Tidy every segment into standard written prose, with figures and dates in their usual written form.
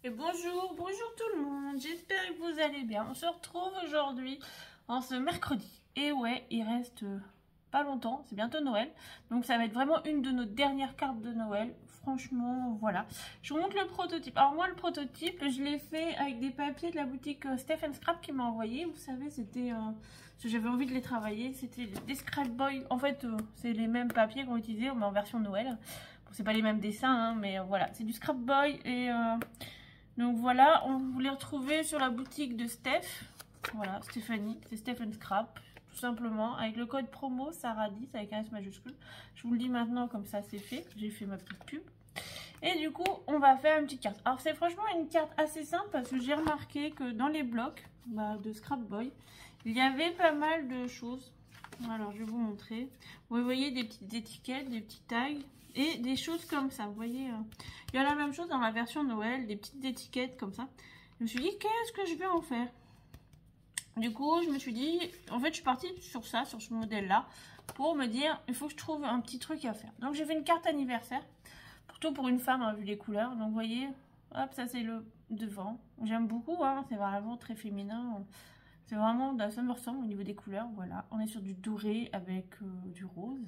Et bonjour, bonjour tout le monde, j'espère que vous allez bien. On se retrouve aujourd'hui en ce mercredi. Et ouais, il reste pas longtemps, c'est bientôt Noël. Donc ça va être vraiment une de nos dernières cartes de Noël. Franchement, voilà. Je vous montre le prototype. Alors moi, le prototype, je l'ai fait avec des papiers de la boutique Steph Scrap qui m'a envoyé. Vous savez, c'était... j'avais envie de les travailler. C'était des Scrap Boy. En fait, c'est les mêmes papiers qu'on utilisait, mais en version Noël. Bon, c'est pas les mêmes dessins, hein, mais voilà. C'est du Scrap Boy et... donc voilà, on vous les retrouver sur la boutique de Steph. Voilà, Stéphanie, c'est Steph Scrap, tout simplement. Avec le code promo Sarah10 avec un S majuscule. Je vous le dis maintenant, comme ça c'est fait. J'ai fait ma petite pub. Et du coup, on va faire une petite carte. Alors c'est franchement une carte assez simple parce que j'ai remarqué que dans les blocs de Scrap Boy, il y avait pas mal de choses. Alors je vais vous montrer. Vous voyez des petites étiquettes, des petits tags. Et des choses comme ça, vous voyez, il y a la même chose dans la version Noël, des petites étiquettes comme ça. Je me suis dit, qu'est-ce que je vais en faire? Du coup, je me suis dit, en fait, je suis partie sur ça, sur ce modèle-là, pour me dire, il faut que je trouve un petit truc à faire. Donc, j'ai fait une carte anniversaire, plutôt pour une femme, hein, vu les couleurs. Donc, vous voyez, hop, ça c'est le devant. J'aime beaucoup, hein, c'est vraiment très féminin. C'est vraiment, ça me ressemble au niveau des couleurs, voilà. On est sur du doré avec du rose.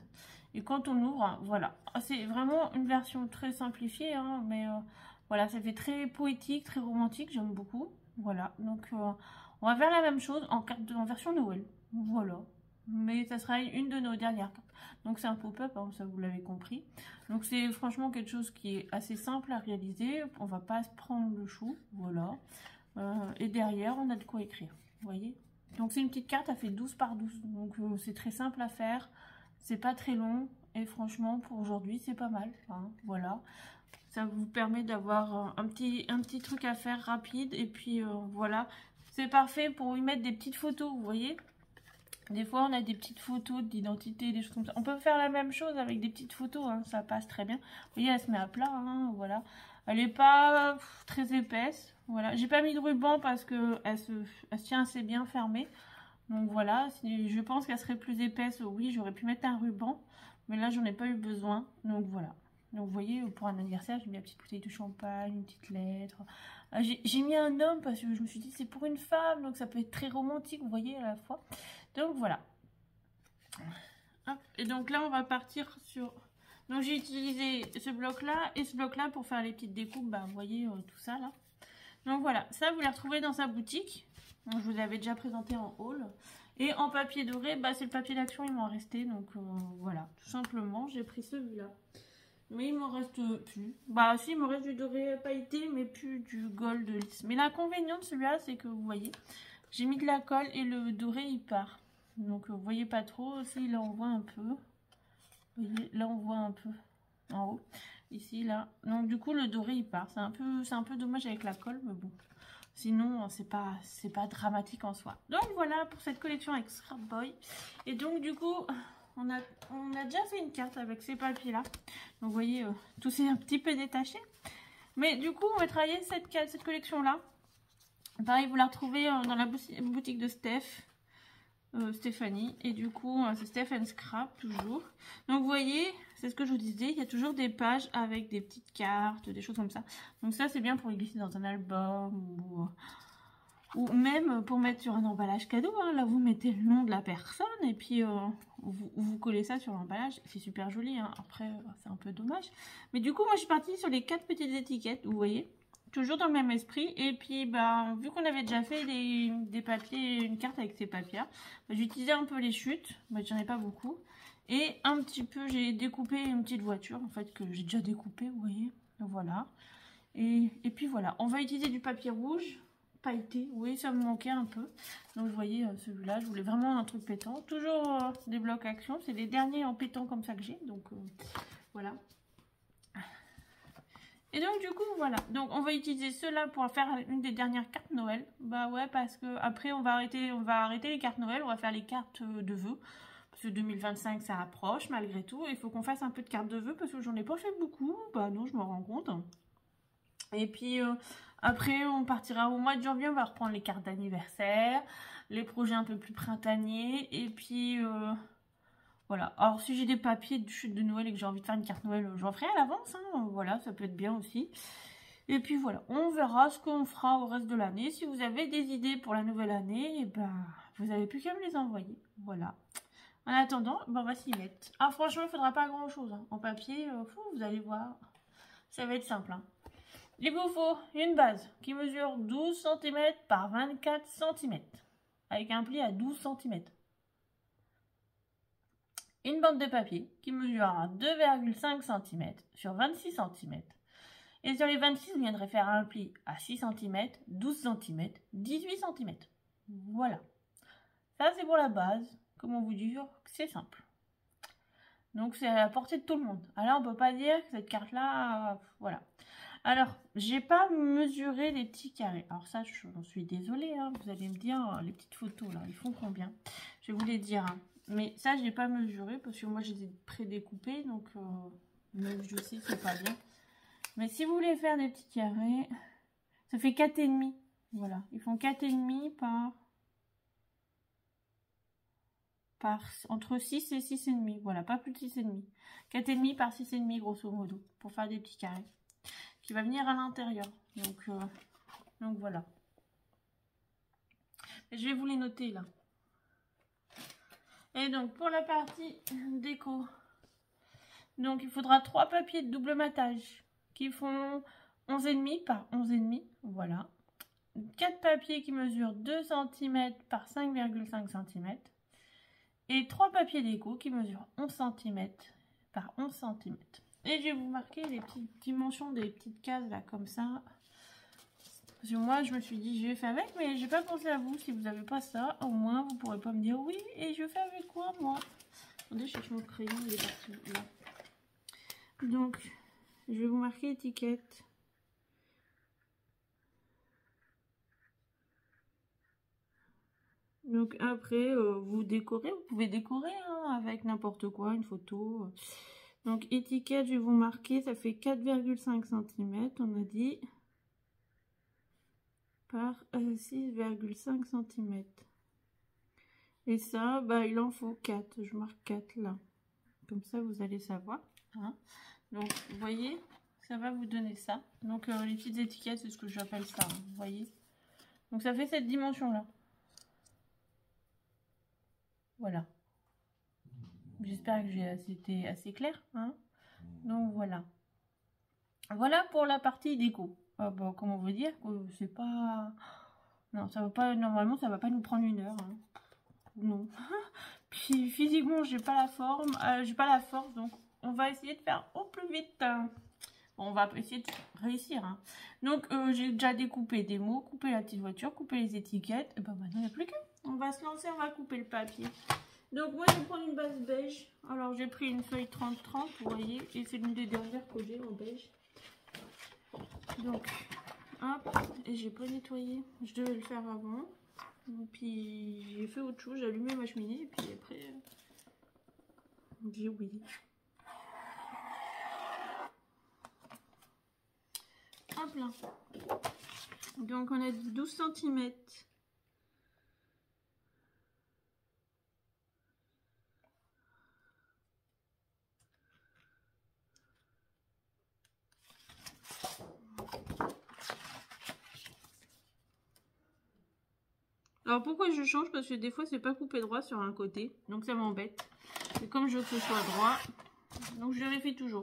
Et quand on ouvre, voilà. C'est vraiment une version très simplifiée, hein, mais voilà, ça fait très poétique, très romantique, j'aime beaucoup. Voilà, donc on va faire la même chose en version Noël. Voilà. Mais ça sera une de nos dernières cartes. Donc c'est un pop-up, hein, ça vous l'avez compris. Donc c'est franchement quelque chose qui est assez simple à réaliser. On va pas se prendre le chou, voilà. Et derrière, on a de quoi écrire. Vous voyez, donc c'est une petite carte, elle fait 12 par 12, donc c'est très simple à faire, c'est pas très long et franchement pour aujourd'hui c'est pas mal, hein, voilà. Ça vous permet d'avoir un petit truc à faire rapide et puis voilà, c'est parfait pour y mettre des petites photos, vous voyez. Des fois on a des petites photos d'identité, des choses comme ça. On peut faire la même chose avec des petites photos, hein, ça passe très bien. Vous voyez, elle se met à plat, hein, voilà. Elle n'est pas très épaisse. Voilà, j'ai pas mis de ruban parce que elle se tient assez bien fermée. Donc voilà, si je pense qu'elle serait plus épaisse, oui, j'aurais pu mettre un ruban. Mais là, j'en ai pas eu besoin. Donc voilà. Donc vous voyez, pour un anniversaire, j'ai mis une petite bouteille de champagne, une petite lettre. J'ai mis un homme parce que je me suis dit c'est pour une femme, donc ça peut être très romantique, vous voyez, à la fois. Donc voilà. Hop. Et donc là, on va partir sur... Donc j'ai utilisé ce bloc-là et ce bloc-là pour faire les petites découpes, bah, vous voyez tout ça là. Donc voilà, ça vous les retrouvez dans sa boutique. Donc, je vous avais déjà présenté en haul. Et en papier doré, bah, c'est le papier d'action, il m'en restait. Donc voilà, tout simplement, j'ai pris celui-là. Mais il m'en reste plus. Bah si, il me reste du doré pailleté, mais plus du gold lisse. Mais l'inconvénient de celui-là, c'est que vous voyez, j'ai mis de la colle et le doré il part. Donc vous voyez pas trop, aussi là on voit un peu. Vous voyez, là on voit un peu en haut. Ici, là. Donc du coup le doré il part. C'est un peu dommage avec la colle, mais bon. Sinon, c'est pas dramatique en soi. Donc voilà pour cette collection avec Scrap Boy. Et donc du coup, on a déjà fait une carte avec ces papiers-là. Donc vous voyez, tout c'est un petit peu détaché. Mais du coup, on va travailler cette collection-là. Pareil, vous la retrouvez dans la boutique de Stéphanie. Et du coup, c'est Steph Scrap toujours. Donc vous voyez, c'est ce que je vous disais, il y a toujours des pages avec des petites cartes, des choses comme ça. Donc ça, c'est bien pour les glisser dans un album ou même pour mettre sur un emballage cadeau, hein. Là, vous mettez le nom de la personne et puis vous collez ça sur l'emballage. C'est super joli, hein. Après, c'est un peu dommage. Mais du coup, moi, je suis partie sur les 4 petites étiquettes, vous voyez. Toujours dans le même esprit. Et puis, bah, vu qu'on avait déjà fait des papiers, une carte avec ces papiers, bah, j'ai utilisé un peu les chutes. Bah, j'en ai pas beaucoup. Et un petit peu, j'ai découpé une petite voiture, en fait, que j'ai déjà découpée, vous voyez. Voilà. Et puis voilà. On va utiliser du papier rouge pailleté. Oui, ça me manquait un peu. Donc, vous voyez, celui-là, je voulais vraiment un truc pétant. Toujours des blocs action. C'est les derniers en pétant comme ça que j'ai. Donc, voilà. Et donc du coup voilà, donc on va utiliser cela pour faire une des dernières cartes Noël. Bah ouais, parce que après on va arrêter les cartes Noël, on va faire les cartes de vœux. Parce que 2025 ça approche malgré tout, il faut qu'on fasse un peu de cartes de vœux parce que j'en ai pas fait beaucoup. Bah non, je me rends compte. Et puis après on partira au mois de janvier, on va reprendre les cartes d'anniversaire, les projets un peu plus printaniers et puis... voilà, alors si j'ai des papiers de chute de Noël et que j'ai envie de faire une carte Noël, j'en ferai à l'avance, hein. Voilà, ça peut être bien aussi. Et puis voilà, on verra ce qu'on fera au reste de l'année. Si vous avez des idées pour la nouvelle année, et ben, vous n'avez plus qu'à me les envoyer. Voilà. En attendant, ben, on va s'y mettre. Ah, franchement, il ne faudra pas grand-chose. Hein. En papier, vous allez voir, ça va être simple. Hein. Il vous faut une base qui mesure 12 cm par 24 cm, avec un pli à 12 cm. Une bande de papier qui mesurera 2,5 cm sur 26 cm. Et sur les 26, vous viendrez faire un pli à 6 cm, 12 cm, 18 cm. Voilà. Ça, c'est pour la base. Comment vous dire que c'est simple. Donc, c'est à la portée de tout le monde. Alors, on ne peut pas dire que cette carte-là, voilà. Alors, j'ai pas mesuré les petits carrés. Alors ça, j'en suis désolée. Hein. Vous allez me dire, les petites photos, là, ils font combien? Je vais vous les dire. Hein. Mais ça, je n'ai pas mesuré parce que moi, je les ai prédécoupés. Donc, même je sais que c'est pas bien. Mais si vous voulez faire des petits carrés, ça fait 4,5. Voilà. Ils font 4,5 par entre 6 et 6,5. Voilà, pas plus de 6,5. 4,5 par 6,5, grosso modo, pour faire des petits carrés. Qui va venir à l'intérieur. Donc voilà. Je vais vous les noter là. Et donc pour la partie déco, donc il faudra 3 papiers de double matage qui font 11,5 par 11,5. Voilà. 4 papiers qui mesurent 2 cm par 5,5 cm. Et 3 papiers déco qui mesurent 11 cm par 11 cm. Et je vais vous marquer les petites dimensions des petites cases là comme ça. Parce que moi je me suis dit je vais faire avec, mais j'ai pas pensé à vous. Si vous n'avez pas ça, au moins vous pourrez pas me dire oui et je fais avec quoi moi. Attendez, je cherche mon crayon, il est parti là. Donc je vais vous marquer étiquette. Donc après vous décorez, vous pouvez décorer hein, avec n'importe quoi, une photo. Donc étiquette, je vais vous marquer, ça fait 4,5 cm, on a dit, par 6,5 cm. Et ça, bah, il en faut 4, je marque 4 là. Comme ça, vous allez savoir. Hein. Donc, vous voyez, ça va vous donner ça. Donc, les petites étiquettes, c'est ce que j'appelle ça, hein, vous voyez. Donc, ça fait cette dimension-là. Voilà. J'espère que j'ai été assez clair. Hein. Donc voilà. Voilà pour la partie déco. Bon, comment vous dire que c'est pas... Non, ça va pas... Normalement, ça va pas nous prendre 1 heure. Hein. Non. Puis physiquement, j'ai pas la forme. J'ai pas la force. Donc, on va essayer de faire au plus vite. Bon, on va essayer de réussir. Hein. Donc, j'ai déjà découpé des mots, coupé la petite voiture, coupé les étiquettes. Et ben maintenant, il n'y a plus qu'un. On va se lancer, on va couper le papier. Donc moi je vais prendre une base beige. Alors j'ai pris une feuille 30-30, vous voyez, et c'est l'une des dernières que j'ai en beige. Donc hop, et j'ai pas nettoyé, je devais le faire avant. Et puis j'ai fait autre chose, j'ai allumé ma cheminée et puis après j'ai oublié. Hop là. Donc on a dit 12 cm. Alors pourquoi je change? Parce que des fois c'est pas coupé droit sur un côté, donc ça m'embête. Et comme je veux que ce soit droit, donc je vérifie toujours.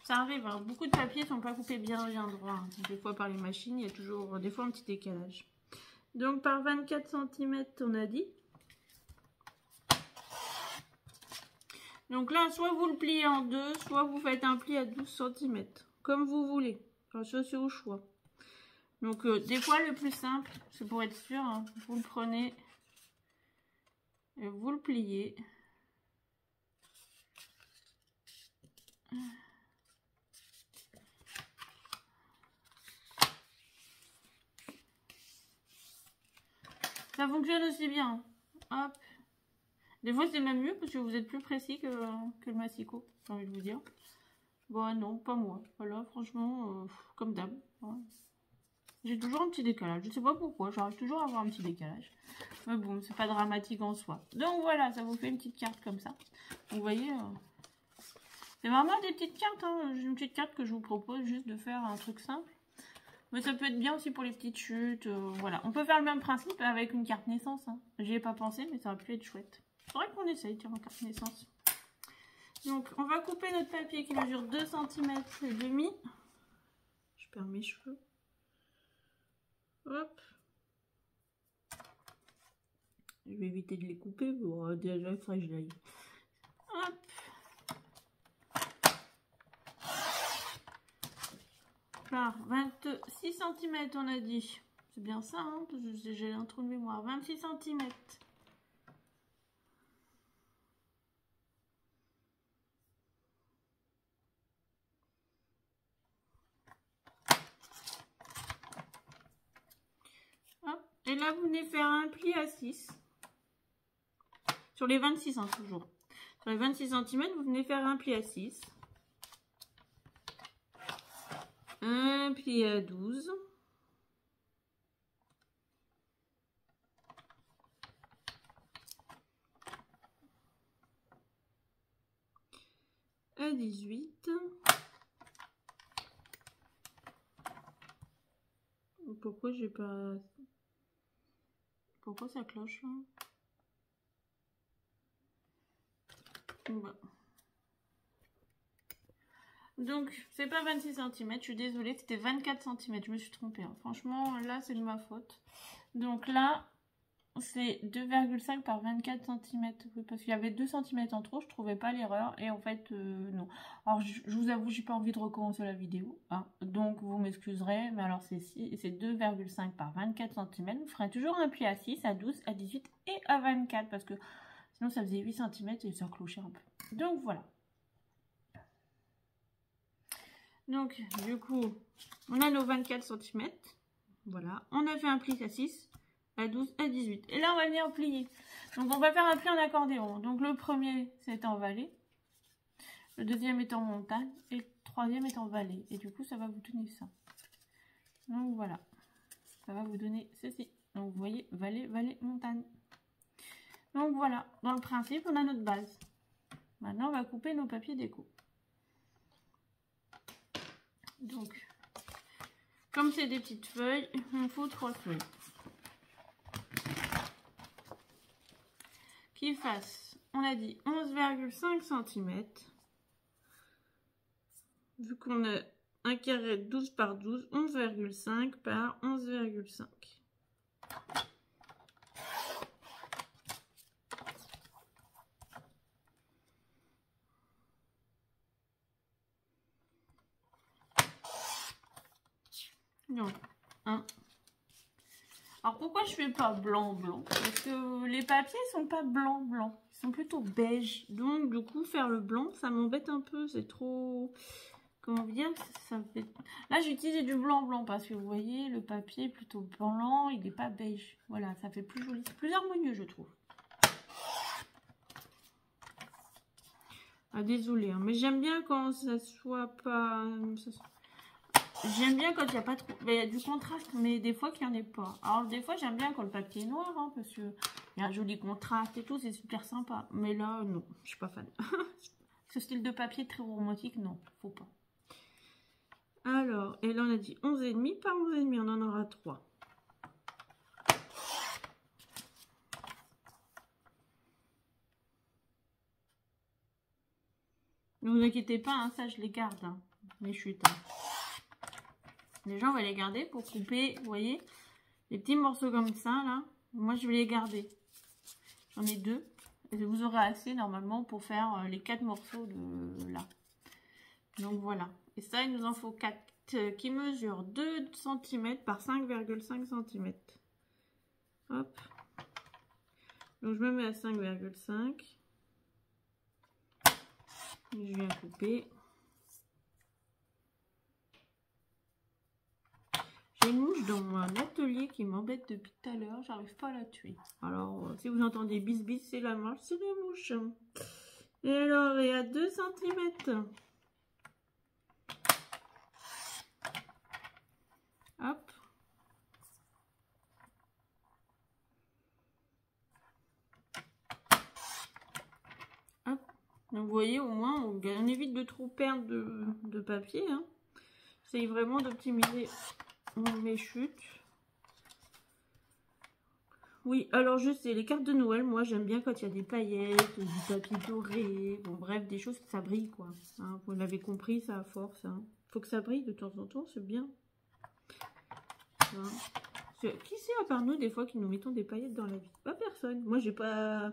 Ça arrive, hein. Beaucoup de papiers sont pas coupés bien droit. Hein. Des fois par les machines, il y a toujours des fois un petit décalage. Donc par 24 cm on a dit. Donc là, soit vous le pliez en deux, soit vous faites un pli à 12 cm. Comme vous voulez. Enfin, ça c'est au choix. Donc, des fois, le plus simple, c'est pour être sûr, hein, vous le prenez et vous le pliez. Ça fonctionne aussi bien. Hop. Des fois, c'est même mieux parce que vous êtes plus précis que le massicot, j'ai envie de vous dire. Bon, non, pas moi. Voilà, franchement, comme d'hab. Ouais. J'ai toujours un petit décalage. Je sais pas pourquoi. J'arrive toujours à avoir un petit décalage. Mais bon, c'est pas dramatique en soi. Donc voilà, ça vous fait une petite carte comme ça. Vous voyez, C'est vraiment des petites cartes, hein. J'ai une petite carte que je vous propose juste de faire un truc simple. Mais ça peut être bien aussi pour les petites chutes, voilà. On peut faire le même principe avec une carte naissance, hein. J'y ai pas pensé, mais ça aurait pu être chouette. Faudrait qu'on essaye, tiens, en carte naissance. Donc, on va couper notre papier qui mesure 2 cm et demi. Je perds mes cheveux. Hop. Je vais éviter de les couper. Bon, déjà, il faudrait que je l'aille. Hop. Par 26 cm, on a dit. C'est bien ça, hein, parce que j'ai un trou de mémoire. 26 cm. Hop. Et là, vous venez faire un pli à 6. Sur les 26, hein, toujours. Sur les 26 cm, vous venez faire un pli à 6. Un pli à 12. À 18. Pourquoi j'ai pas... Pourquoi ça cloche là? Bah. Donc, c'est pas 26 cm, je suis désolée, c'était 24 cm, je me suis trompée. Hein. Franchement, là, c'est de ma faute. Donc là, c'est 2,5 par 24 cm. Oui, parce qu'il y avait 2 cm en trop, je trouvais pas l'erreur. Et en fait, non. Alors, je vous avoue, j'ai pas envie de recommencer la vidéo. Hein. Donc, vous m'excuserez. Mais alors, c'est 2,5 par 24 cm. Vous ferez toujours un pli à 6, à 12, à 18 et à 24. Parce que sinon, ça faisait 8 cm et ça clochait un peu. Donc, voilà. Donc, du coup, on a nos 24 cm. Voilà. On a fait un pli à 6, à 12, à 18. Et là, on va venir plier. Donc, on va faire un pli en accordéon. Donc, le premier, c'est en vallée. Le deuxième est en montagne. Et le troisième est en vallée. Et du coup, ça va vous donner ça. Donc, voilà. Ça va vous donner ceci. Donc, vous voyez, vallée, vallée, montagne. Donc, voilà. Dans le principe, on a notre base. Maintenant, on va couper nos papiers déco. Donc, comme c'est des petites feuilles, on faut 3 feuilles. Qui fassent, on a dit 11,5 cm. Vu qu'on a un carré de 12 par 12, 11,5 par 11,5. Donc, 1. Alors, pourquoi je fais pas blanc-blanc? Parce que les papiers sont pas blanc-blanc. Ils sont plutôt beige. Donc, du coup, faire le blanc, ça m'embête un peu. C'est trop... Comment dire, ça fait... Là, j'ai utilisé du blanc-blanc parce que vous voyez, le papier est plutôt blanc, il n'est pas beige. Voilà, ça fait plus joli. C'est plus harmonieux, je trouve. Ah, désolé, hein, mais j'aime bien quand ça soit pas... J'aime bien quand il n'y a pas trop... Il y a du contraste, mais des fois qu'il n'y en ait pas. Alors, des fois, j'aime bien quand le papier est noir, hein, parce qu'il y a un joli contraste et tout, c'est super sympa. Mais là, non, je suis pas fan. Ce style de papier très romantique, non, faut pas. Alors, et là, on a dit 11,5 par 11,5, on en aura 3. Ne vous inquiétez pas, hein, ça, je les garde, hein, les chutes. Hein. Déjà, on va les garder pour couper, vous voyez, les petits morceaux comme ça, là. Moi, je vais les garder. J'en ai 2. Et vous aurez assez, normalement, pour faire les 4 morceaux de là. Donc, voilà. Et ça, il nous en faut 4 qui mesurent 2 cm par 5,5 cm. Hop. Donc, je me mets à 5,5. Je viens couper. J'ai une mouche dans mon atelier qui m'embête depuis tout à l'heure. J'arrive pas à la tuer. Alors, si vous entendez bis bis, c'est la marche, c'est la mouche. Et alors, il y a 2 cm. Hop. Hop. Donc vous voyez, au moins, on évite de trop perdre de papier. Hein. J'essaye vraiment d'optimiser mes chutes. Oui, alors je sais, les cartes de Noël, moi j'aime bien quand il y a des paillettes, du papier doré, bon bref, des choses que ça brille quoi. Hein, vous l'avez compris, ça a force. Hein. Faut que ça brille de temps en temps, c'est bien. Hein. Qui c'est à part nous des fois qui nous mettons des paillettes dans la vie? Pas personne. Moi j'ai pas...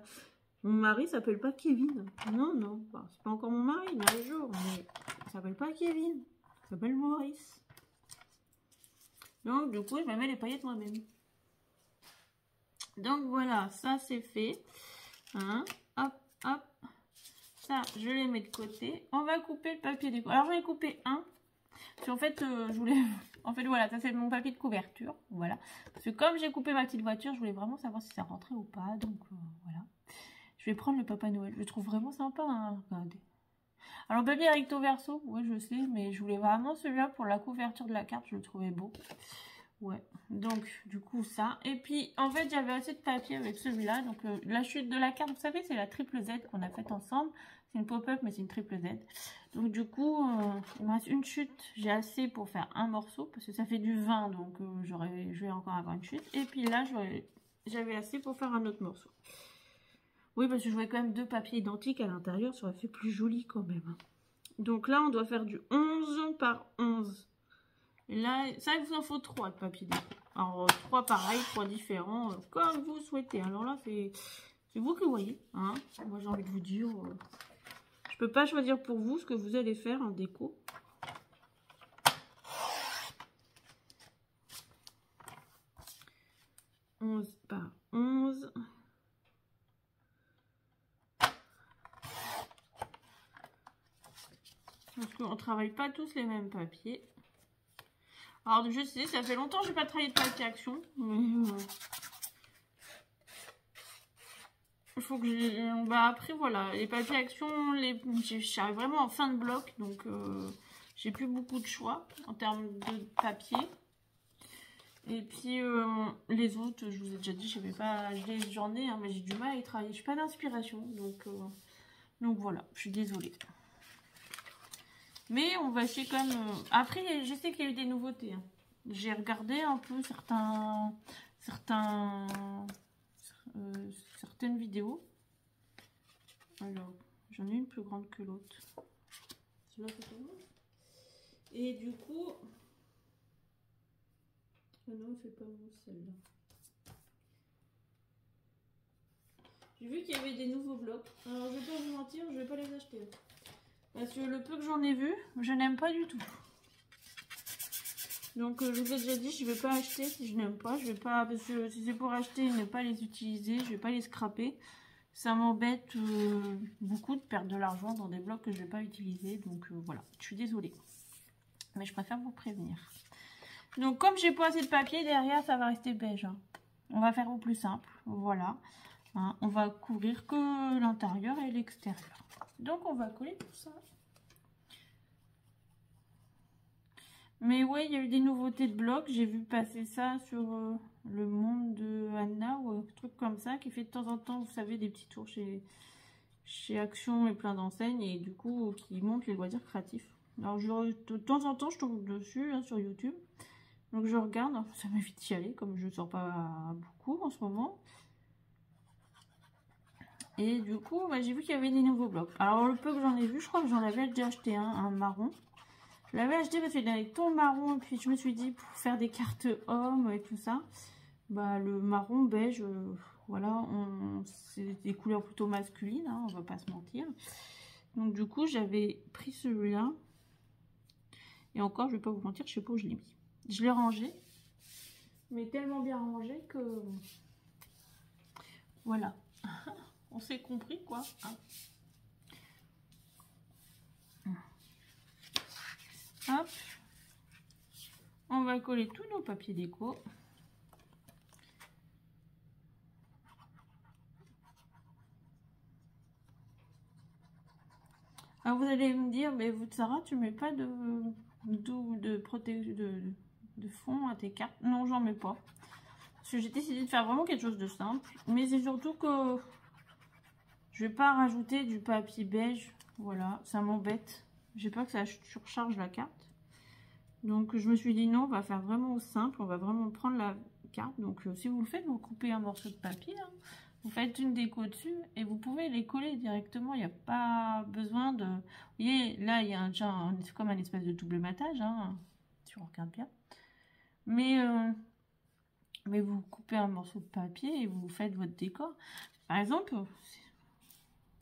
Mon mari s'appelle pas Kevin. Non, non, enfin, c'est pas encore mon mari, mais un jour, mais il s'appelle pas Kevin. Il s'appelle Maurice. Donc du coup, je me mets les paillettes moi-même. Donc voilà, ça c'est fait. Hein, hop, hop. Ça, je les mets de côté. On va couper le papier déco. Alors, j'en ai coupé un. Puis en fait, je voulais... En fait, voilà, ça c'est mon papier de couverture. Voilà. Parce que comme j'ai coupé ma petite voiture, je voulais vraiment savoir si ça rentrait ou pas. Donc, voilà. Je vais prendre le Papa Noël. Je le trouve vraiment sympa, hein. Regardez. Alors, papier recto verso, ouais, je sais. Mais je voulais vraiment celui-là pour la couverture de la carte. Je le trouvais beau. Ouais, donc du coup ça. Et puis en fait j'avais assez de papier avec celui-là. Donc la chute de la carte, vous savez, c'est la triple Z qu'on a faite ensemble. C'est une pop-up mais c'est une triple Z. Donc du coup il me reste une chute. J'ai assez pour faire un morceau parce que ça fait du 20. Donc je vais encore avoir une chute. Et puis là j'avais assez pour faire un autre morceau. Oui, parce que je voulais quand même deux papiers identiques à l'intérieur. Ça aurait fait plus joli quand même. Donc là on doit faire du 11 par 11. Là, ça, il vous en faut 3 de papier déco. Alors, 3 pareils, 3 différents, comme vous souhaitez. Alors là, c'est vous qui voyez. Hein. Moi, j'ai envie de vous dire, je peux pas choisir pour vous ce que vous allez faire en déco. « 11 par 11. » Parce qu'on ne travaille pas tous les mêmes papiers. Alors je sais, ça fait longtemps que je n'ai pas travaillé de papier action, mais il faut que j'ai... Bah après voilà, les papiers action, j'arrive vraiment en fin de bloc, donc j'ai plus beaucoup de choix en termes de papier. Et puis les autres, je vous ai déjà dit, je vais pas, j'en ai, hein, mais j'ai du mal à y travailler, je n'ai pas d'inspiration, donc voilà, je suis désolée. Mais on va essayer quand même... Après, je sais qu'il y a eu des nouveautés. Hein. J'ai regardé un peu certaines vidéos. Alors, j'en ai une plus grande que l'autre. Celle-là, c'est pas mal. Et du coup... Ah non, c'est pas bon celle-là. J'ai vu qu'il y avait des nouveaux blocs. Alors, je vais pas vous mentir, je vais pas les acheter. Parce que le peu que j'en ai vu, je n'aime pas du tout. Donc je vous ai déjà dit, je ne vais pas acheter si je n'aime pas. Je vais pas, parce que si c'est pour acheter et ne pas les utiliser, je ne vais pas les scraper. Ça m'embête beaucoup de perdre de l'argent dans des blocs que je ne vais pas utiliser. Donc voilà, je suis désolée. Mais je préfère vous prévenir. Donc comme j'ai pas assez de papier, derrière ça va rester beige. Hein. On va faire au plus simple. Voilà. Hein, on va couvrir que l'intérieur et l'extérieur. Donc on va coller tout ça. Mais ouais, il y a eu des nouveautés de blocs. J'ai vu passer ça sur le monde de Anna ou un truc comme ça qui fait de temps en temps, vous savez, des petits tours chez Action et plein d'enseignes et du coup qui montrent les loisirs créatifs. Alors de temps en temps, je tombe dessus hein, sur YouTube. Donc je regarde, ça m'évite d'y aller comme je ne sors pas beaucoup en ce moment. Et du coup, bah, j'ai vu qu'il y avait des nouveaux blocs. Alors le peu que j'en ai vu, je crois que j'en avais déjà acheté un marron. Je l'avais acheté parce qu'il avait ton marron et puis je me suis dit pour faire des cartes hommes et tout ça, bah le marron beige, voilà, c'est des couleurs plutôt masculines, hein, on va pas se mentir. Donc du coup j'avais pris celui-là et encore je vais pas vous mentir, je sais pas où je l'ai mis. Je l'ai rangé, mais tellement bien rangé que voilà, on s'est compris quoi. Hein. Hop, on va coller tous nos papiers déco. Alors vous allez me dire, mais vous Sarah, tu mets pas de fond à tes cartes? Non, j'en mets pas. Parce que j'ai décidé de faire vraiment quelque chose de simple. Mais c'est surtout que je vais pas rajouter du papier beige Voilà, ça m'embête. J'ai peur que ça surcharge la carte. Donc je me suis dit non, on va faire vraiment simple. On va vraiment prendre la carte. Donc si vous le faites, vous coupez un morceau de papier. Hein. Vous faites une déco dessus et vous pouvez les coller directement. Il n'y a pas besoin de... Vous voyez, là, il y a déjà comme un espèce de double matage, hein, si on regarde bien. Mais vous coupez un morceau de papier et vous faites votre décor. Par exemple,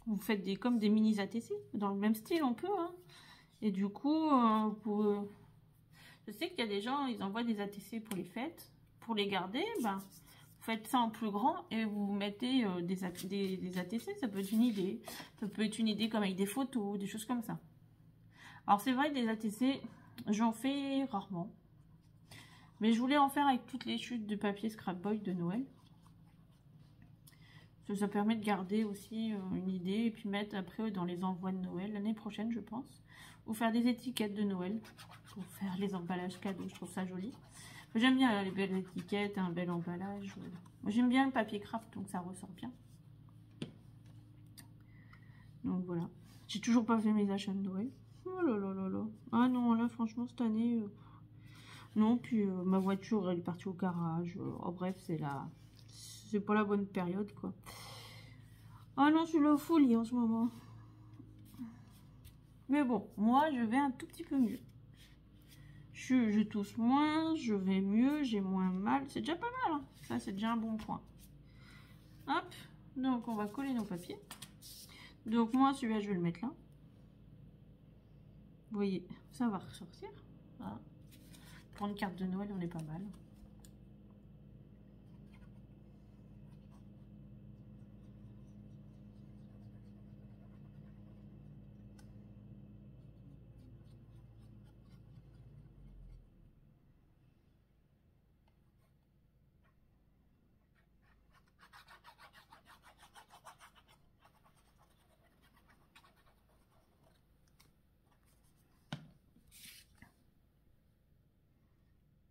vous faites comme des mini ATC. Dans le même style, on peut. Hein. Et du coup, je sais qu'il y a des gens, ils envoient des ATC pour les fêtes. Pour les garder, ben... Vous faites ça en plus grand et vous mettez des ATC, ça peut être une idée. Ça peut être une idée comme avec des photos, des choses comme ça. Alors c'est vrai, des ATC, j'en fais rarement. Mais je voulais en faire avec toutes les chutes de papier scrapbook de Noël. Ça permet de garder aussi une idée et puis mettre après dans les envois de Noël l'année prochaine, je pense. Ou faire des étiquettes de Noël pour faire les emballages cadeaux, je trouve ça joli. J'aime bien les belles étiquettes, un bel emballage. J'aime bien le papier craft, donc ça ressort bien. Donc voilà. J'ai toujours pas fait mes achats de Noël. Oh là là là là. Ah non, là franchement cette année... Non, puis ma voiture elle est partie au garage. Oh bref, c'est pas la bonne période quoi. Ah non, je suis la folie en ce moment. Mais bon, moi je vais un tout petit peu mieux. Je tousse moins, je vais mieux, j'ai moins mal. C'est déjà pas mal, hein. Ça, c'est déjà un bon point. Hop, donc on va coller nos papiers. Donc moi, celui-là, je vais le mettre là. Vous voyez, ça va ressortir. Voilà. Pour une carte de Noël, on est pas mal.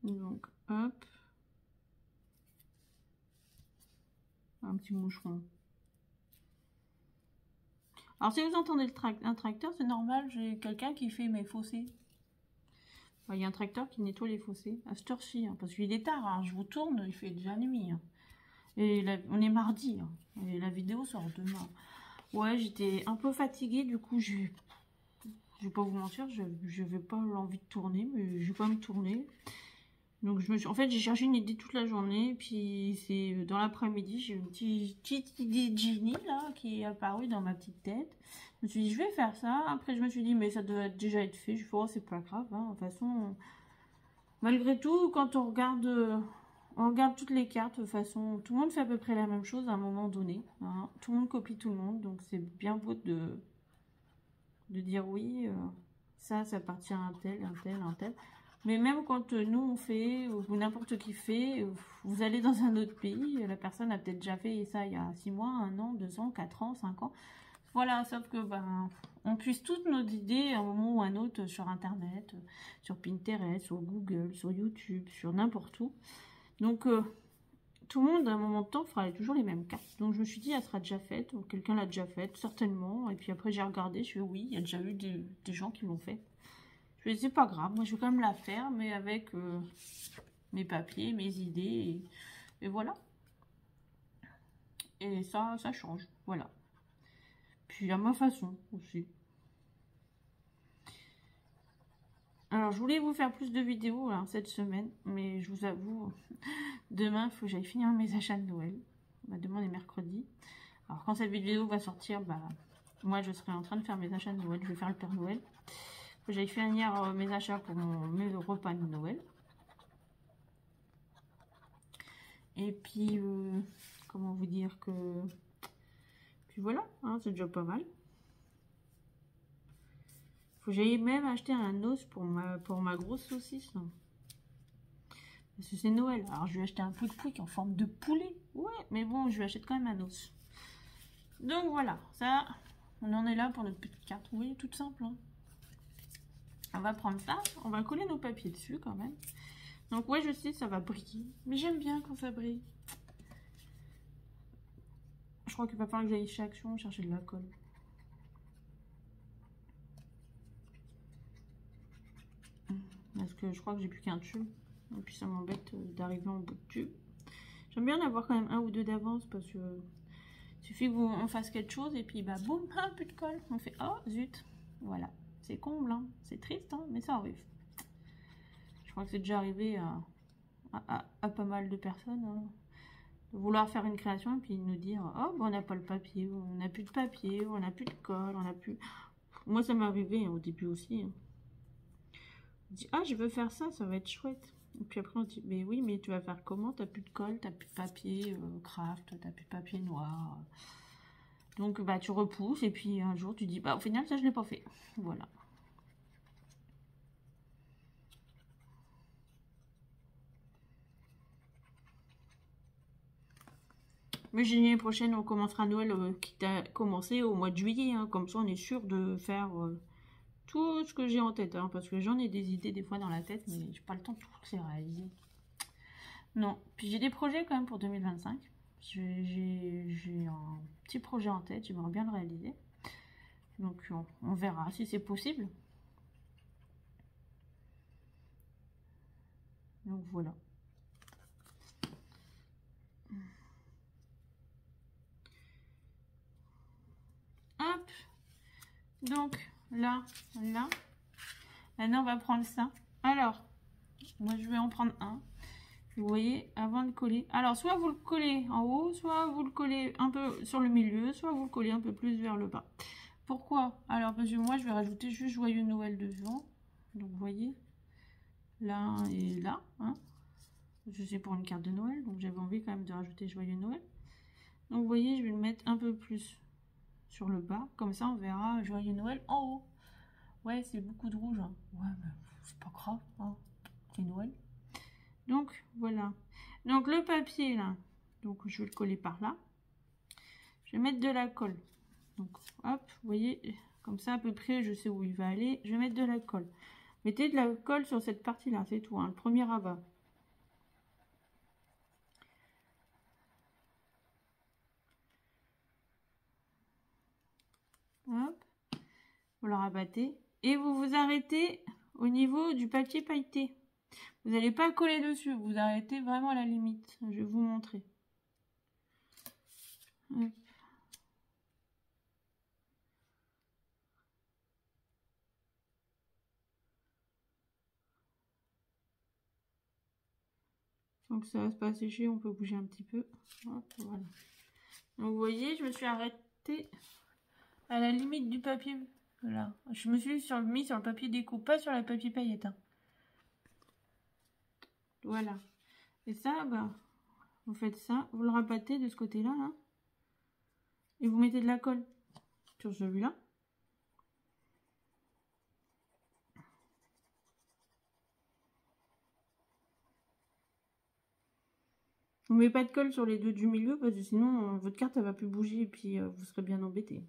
Donc, hop. Un petit moucheron. Alors, si vous entendez un tracteur, c'est normal. J'ai quelqu'un qui fait mes fossés. Il y a un tracteur qui nettoie les fossés. À cette heure-ci, hein, parce qu'il est tard. Hein, je vous tourne, il fait déjà nuit. Hein. Et on est mardi. Hein, et la vidéo sort demain. Ouais, j'étais un peu fatiguée. Du coup, je vais pas vous mentir, je vais pas l'envie de tourner, mais je vais pas me tourner. Donc en fait j'ai cherché une idée toute la journée, puis c'est dans l'après-midi, j'ai une petite idée de génie là qui est apparue dans ma petite tête. Je me suis dit je vais faire ça, après je me suis dit mais ça doit déjà être fait, je me suis dit oh c'est pas grave, hein. De toute façon, malgré tout quand on regarde toutes les cartes, de toute façon tout le monde fait à peu près la même chose à un moment donné, hein. Tout le monde copie tout le monde, donc c'est bien beau de dire oui, ça appartient à un tel, un tel, un tel. Mais même quand nous on fait, ou n'importe qui fait, vous allez dans un autre pays, la personne a peut-être déjà fait ça il y a 6 mois, 1 an, 2 ans, 4 ans, 5 ans. Voilà, sauf que ben, on puise toutes nos idées à un moment ou à un autre sur Internet, sur Pinterest, sur Google, sur YouTube, sur n'importe où. Donc tout le monde à un moment de temps fera toujours les mêmes cartes. Donc je me suis dit elle sera déjà faite, ou quelqu'un l'a déjà faite, certainement. Et puis après j'ai regardé, je suis oui, il y a déjà eu des gens qui l'ont fait. Je me dis c'est pas grave, moi je vais quand même la faire, mais avec mes papiers, mes idées, et voilà. Et ça change, voilà. Puis à ma façon aussi. Alors je voulais vous faire plus de vidéos hein, cette semaine, mais je vous avoue, demain il faut que j'aille finir mes achats de Noël. Bah, demain est mercredi. Alors quand cette vidéo va sortir, bah moi je serai en train de faire mes achats de Noël, je vais faire le Père Noël. J'ai fait hier mes achats pour mes repas de Noël. Et puis, comment vous dire que... Puis voilà, hein, c'est déjà pas mal. Faut que j'aille même acheter un os pour ma grosse saucisse. Hein. Parce que c'est Noël. Alors je vais acheter un pouic en forme de poulet. Ouais, mais bon, je vais acheter quand même un os. Donc voilà, ça, on en est là pour notre petite carte. Vous voyez, toute simple. Hein. On va prendre ça, on va coller nos papiers dessus quand même. Donc ouais, je sais, ça va briller. Mais j'aime bien quand ça brille. Je crois qu'il va falloir que j'aille chez Action chercher de la colle. parce que je crois que j'ai plus qu'un tube. Et puis ça m'embête d'arriver en bout de tube. J'aime bien en avoir quand même un ou deux d'avance parce que il suffit qu'on fasse quelque chose et puis bah boum, un peu de colle. On fait oh zut, voilà. C'est comble, hein. C'est triste, hein, mais ça arrive. Je crois que c'est déjà arrivé à pas mal de personnes. Hein, de vouloir faire une création et puis nous dire oh bah, on n'a pas le papier, on n'a plus de papier, on n'a plus de colle, on n'a plus. Moi ça m'est arrivé hein, au début aussi. Hein. On dit ah je veux faire ça, ça va être chouette. Et puis après on dit mais oui mais tu vas faire comment? T'as plus de colle, t'as plus de papier craft, t'as plus de papier noir. Donc bah tu repousses et puis un jour tu dis bah au final ça je l'ai pas fait. Voilà. Mais l'année prochaine on commencera Noël qui a commencé au mois de juillet. Hein, comme ça on est sûr de faire tout ce que j'ai en tête. Hein, parce que j'en ai des idées des fois dans la tête mais j'ai pas le temps de tout les réaliser. Non. Puis j'ai des projets quand même pour 2025. J'ai un petit projet en tête, j'aimerais bien le réaliser. Donc on verra si c'est possible. Donc voilà. Hop. Donc là. Maintenant on va prendre ça. Alors, moi je vais en prendre un. Vous voyez, avant de coller. Alors, soit vous le collez en haut, soit vous le collez un peu sur le milieu, soit vous le collez un peu plus vers le bas. Pourquoi? Alors, parce que moi, je vais rajouter juste Joyeux Noël devant. Donc, vous voyez, là et là. Hein. Je sais pour une carte de Noël, donc j'avais envie quand même de rajouter Joyeux Noël. Donc, vous voyez, je vais le mettre un peu plus sur le bas. Comme ça, on verra Joyeux Noël en haut. Ouais, c'est beaucoup de rouge. Hein. Ouais, mais c'est pas grave. Hein. C'est Noël. Donc voilà. Donc le papier là, donc je vais le coller par là. Je vais mettre de la colle. Donc hop, vous voyez, comme ça à peu près je sais où il va aller. Je vais mettre de la colle. Mettez de la colle sur cette partie là, c'est tout, hein, le premier rabat. Hop, vous le rabattez et vous vous arrêtez au niveau du papier pailleté. Vous n'allez pas coller dessus, vous arrêtez vraiment à la limite. Je vais vous montrer. Hop. Donc ça va se pas sécher, on peut bouger un petit peu. Hop, voilà. Donc vous voyez, je me suis arrêtée à la limite du papier. Voilà. Je me suis mis sur le papier déco, pas sur le papier paillette. Hein. Voilà. Et ça, bah, vous faites ça, vous le rabattez de ce côté-là, là, et vous mettez de la colle sur celui-là. Vous ne mettez pas de colle sur les deux du milieu parce que sinon votre carte elle va plus bouger et puis vous serez bien embêté.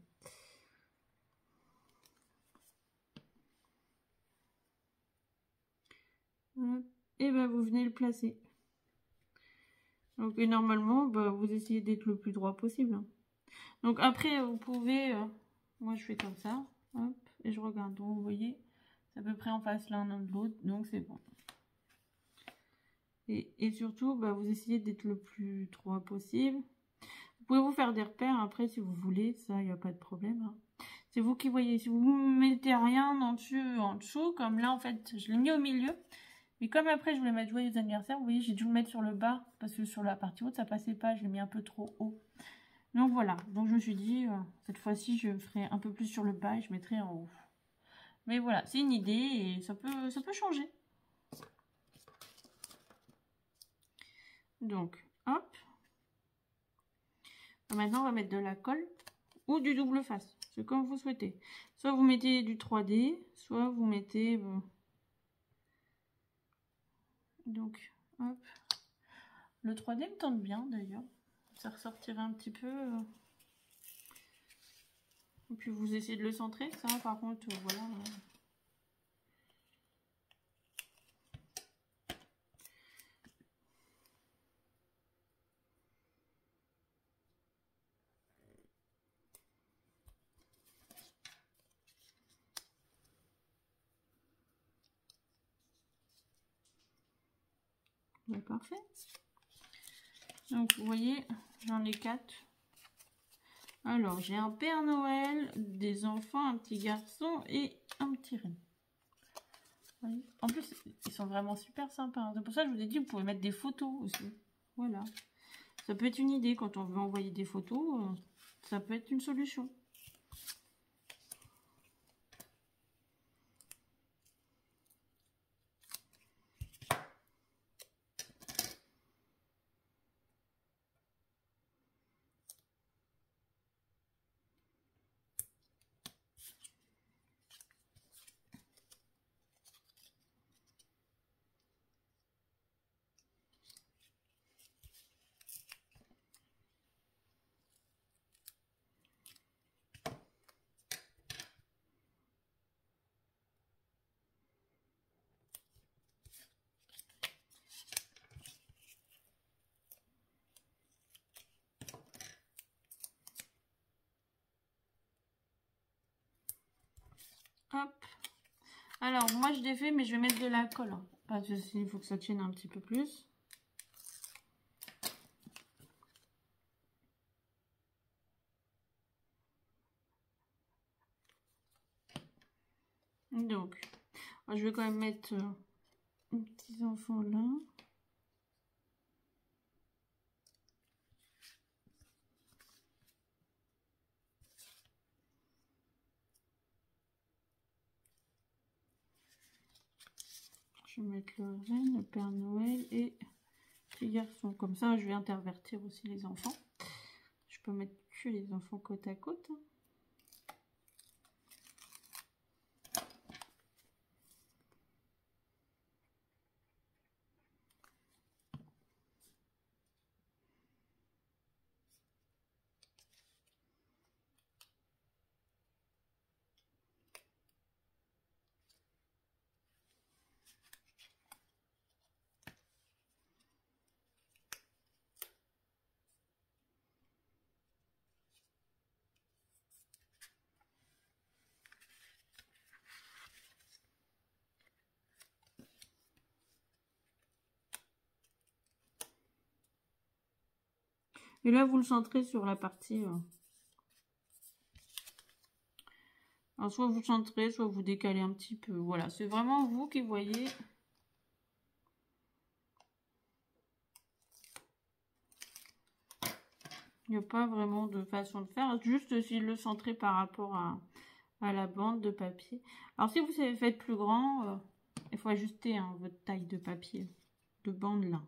Et ben vous venez le placer. Donc et normalement bah, vous essayez d'être le plus droit possible. Hein. Donc après vous pouvez, moi je fais comme ça, hop, et je regarde. Donc vous voyez, c'est à peu près en face l'un de l'autre, donc c'est bon. Et surtout, bah, vous essayez d'être le plus droit possible. Vous pouvez vous faire des repères après si vous voulez, ça, il n'y a pas de problème. Hein. C'est vous qui voyez. Si vous ne mettez rien en dessous, comme là, en fait, je l'ai mis au milieu. Mais comme après, je voulais mettre joyeux anniversaire, vous voyez, j'ai dû le mettre sur le bas, parce que sur la partie haute, ça passait pas, je l'ai mis un peu trop haut. Donc voilà, donc je me suis dit, cette fois-ci, je ferai un peu plus sur le bas et je mettrai en haut. Mais voilà, c'est une idée et ça peut changer. Donc, hop. Maintenant, on va mettre de la colle ou du double face. C'est comme vous souhaitez. Soit vous mettez du 3D, soit vous mettez... Donc, hop. Le 3D me tente bien, d'ailleurs. Ça ressortirait un petit peu. Et puis, vous essayez de le centrer. Ça, par contre, voilà... Ben, parfait. Donc vous voyez, j'en ai 4. Alors j'ai un Père Noël, des enfants, un petit garçon et un petit reine. En plus, ils sont vraiment super sympas. C'est pour ça que je vous ai dit, vous pouvez mettre des photos aussi. Voilà. Ça peut être une idée quand on veut envoyer des photos. Ça peut être une solution. Hop. Alors, moi, je défais, mais je vais mettre de la colle. Hein, parce qu'il faut que ça tienne un petit peu plus. Donc, je vais quand même mettre les petits enfants là. Je vais mettre le reine, le Père Noël et les garçons. Comme ça, je vais intervertir aussi les enfants. Je peux mettre que les enfants côte à côte. Et là, vous le centrez sur la partie... Alors, soit vous centrez, soit vous décalez un petit peu. Voilà, c'est vraiment vous qui voyez. Il n'y a pas vraiment de façon de faire. Juste si le centrez par rapport à la bande de papier. Alors, si vous avez fait plus grand, il faut ajuster hein, votre taille de papier, de bande là.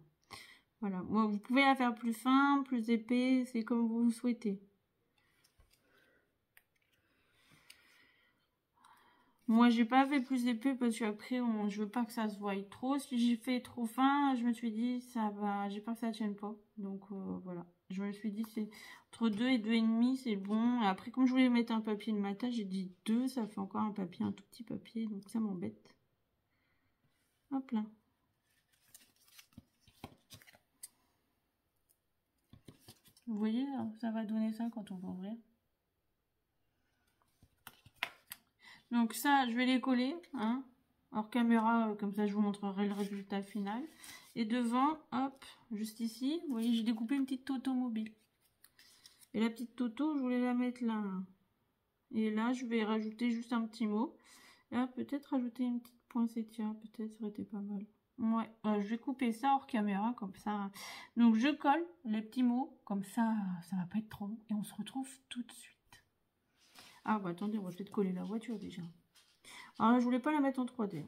Voilà, moi, vous pouvez la faire plus fin, plus épais, c'est comme vous souhaitez. Moi, j'ai pas fait plus épais parce qu'après, je veux pas que ça se voie trop. Si j'ai fait trop fin, je me suis dit, ça va, j'ai peur que ça tienne pas. Donc, voilà. Je me suis dit, c'est entre 2 et 2,5, c'est bon. Et après, comme je voulais mettre un papier de matin, j'ai dit 2, ça fait encore un papier, un tout petit papier. Donc, ça m'embête. Hop là. Vous voyez, ça va donner ça quand on va ouvrir. Donc ça, je vais les coller, hein, hors caméra, comme ça je vous montrerai le résultat final. Et devant, hop, juste ici, vous voyez, j'ai découpé une petite Toto mobile. Et la petite Toto, je voulais la mettre là. Et là, je vais rajouter juste un petit mot. Et peut-être rajouter une petite poinsettia, peut-être ça aurait été pas mal. Ouais, je vais couper ça hors caméra, comme ça. Donc je colle les petits mots, comme ça, ça va pas être trop long. Et on se retrouve tout de suite. Ah bah attendez, on va peut-être coller la voiture déjà. Alors là, je voulais pas la mettre en 3D.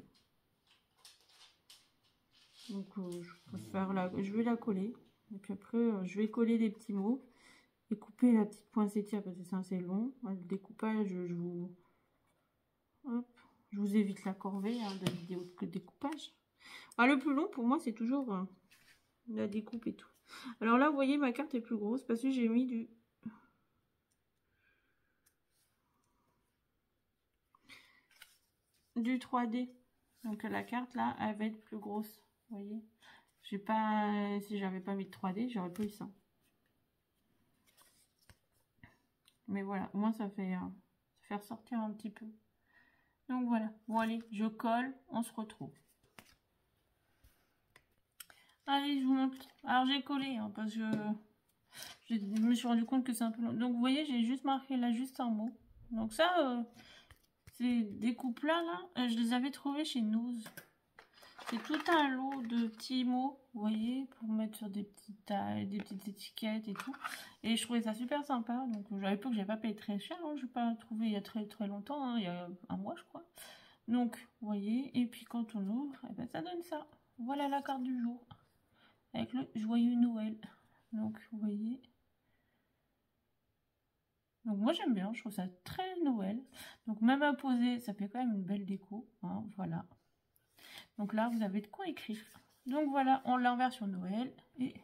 Donc je vais la coller. Et puis après, je vais coller les petits mots. Et couper la petite poinsettia parce que c'est assez long. Le découpage, je vous évite la corvée hein, de la vidéo de découpage. Alors, le plus long pour moi, c'est toujours la découpe et tout. Alors là, vous voyez, ma carte est plus grosse parce que j'ai mis du 3D. Donc la carte là, elle va être plus grosse. Vous voyez, j'ai pas, si j'avais pas mis de 3D, j'aurais pas eu ça. Mais voilà, au moins ça fait ressortir un petit peu. Donc voilà, bon allez, je colle, on se retrouve. Allez, je vous montre. Alors, j'ai collé, hein, parce que je me suis rendu compte que c'est un peu long. Donc, vous voyez, j'ai juste marqué là, juste un mot. Donc ça, ces découpes-là, là, je les avais trouvés chez Nose. C'est tout un lot de petits mots, vous voyez, pour mettre sur des petites tailles, des petites étiquettes et tout. Et je trouvais ça super sympa. Donc, j'avais peur que j'avais pas payé très cher. Hein. Je n'ai pas trouvé il y a très longtemps, hein, il y a un mois, je crois. Donc, vous voyez, et puis quand on ouvre, eh ben, ça donne ça. Voilà la carte du jour. Avec le joyeux Noël. Donc, vous voyez. Donc, moi, j'aime bien. Je trouve ça très Noël. Donc, même à poser, ça fait quand même une belle déco. Hein, voilà. Donc là, vous avez de quoi écrire. Donc, voilà, on l'a en version Noël. Et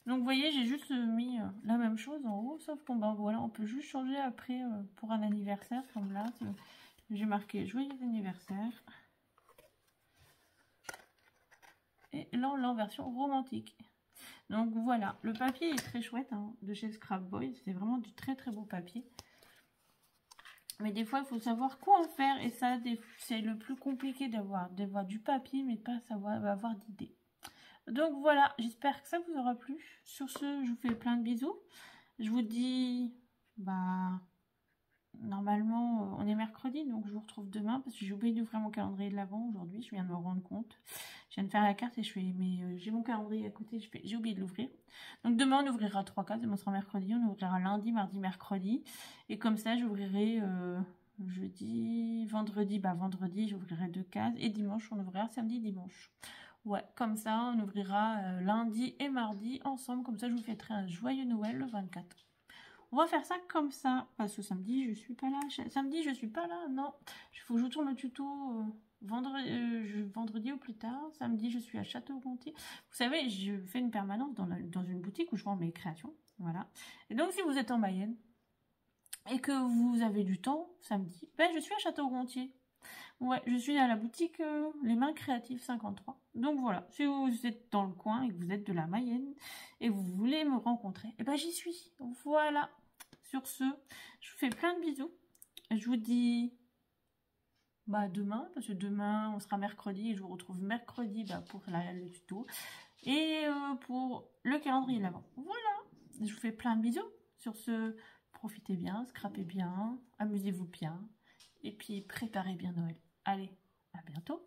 donc, vous voyez, j'ai juste mis la même chose en haut. Sauf qu'on ben, voilà, on peut juste changer après pour un anniversaire. Comme là, j'ai marqué joyeux anniversaire. Et là, on l'a en version romantique. Donc voilà, le papier est très chouette, hein, de chez Scrap Boy. C'est vraiment du très beau papier. Mais des fois, il faut savoir quoi en faire. Et ça, c'est le plus compliqué d'avoir du papier, mais pas savoir avoir d'idées. Donc voilà, j'espère que ça vous aura plu. Sur ce, je vous fais plein de bisous. Je vous dis, bah... Normalement, on est mercredi, donc je vous retrouve demain parce que j'ai oublié d'ouvrir mon calendrier de l'Avent aujourd'hui. Je viens de me rendre compte. Je viens de faire la carte et je fais, mais j'ai mon calendrier à côté, j'ai oublié de l'ouvrir. Donc demain, on ouvrira 3 cases. Demain sera mercredi, on ouvrira lundi, mardi, mercredi. Et comme ça, j'ouvrirai jeudi, vendredi. Bah, vendredi, j'ouvrirai 2 cases. Et dimanche, on ouvrira samedi, dimanche. Ouais, comme ça, on ouvrira lundi et mardi ensemble. Comme ça, je vous fêterai un joyeux Noël le 24. On va faire ça comme ça, parce que samedi, je suis pas là. Samedi, je suis pas là, non. Il faut que je tourne le tuto vendredi au plus tard. Samedi, je suis à Château-Gontier. Vous savez, je fais une permanence dans une boutique où je vends mes créations. Voilà. Et donc, si vous êtes en Mayenne et que vous avez du temps, samedi, ben, je suis à Château-Gontier. Ouais, je suis à la boutique Les Mains Créatives 53. Donc voilà, si vous êtes dans le coin et que vous êtes de la Mayenne et vous voulez me rencontrer, et ben j'y suis. Voilà. Sur ce, je vous fais plein de bisous. Je vous dis bah demain, parce que demain on sera mercredi et je vous retrouve mercredi bah, pour le tuto et pour le calendrier de l'Avent. Voilà. Je vous fais plein de bisous. Sur ce, profitez bien, scrapez bien, amusez-vous bien et puis préparez bien Noël. Allez, à bientôt!